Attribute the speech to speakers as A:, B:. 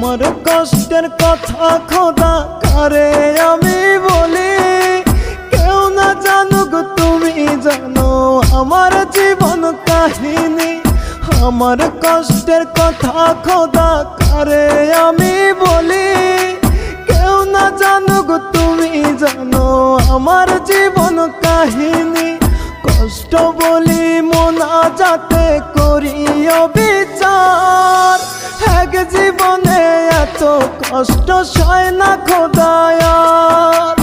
A: আমার কষ্টের কথা খোদা কারে আমি বলি, কেউ না জানুক তুমি জানো আমার জীবন কাহিনী। আমার কষ্টের কথা খোদা কারে আমি বলি, কেউ না জানুক তুমি জানো আমার জীবন কাহিনী। কষ্ট বলি মোনাজাতে করিও বিচার, এক জীবনে এত কষ্ট সয় না খোদায়ার।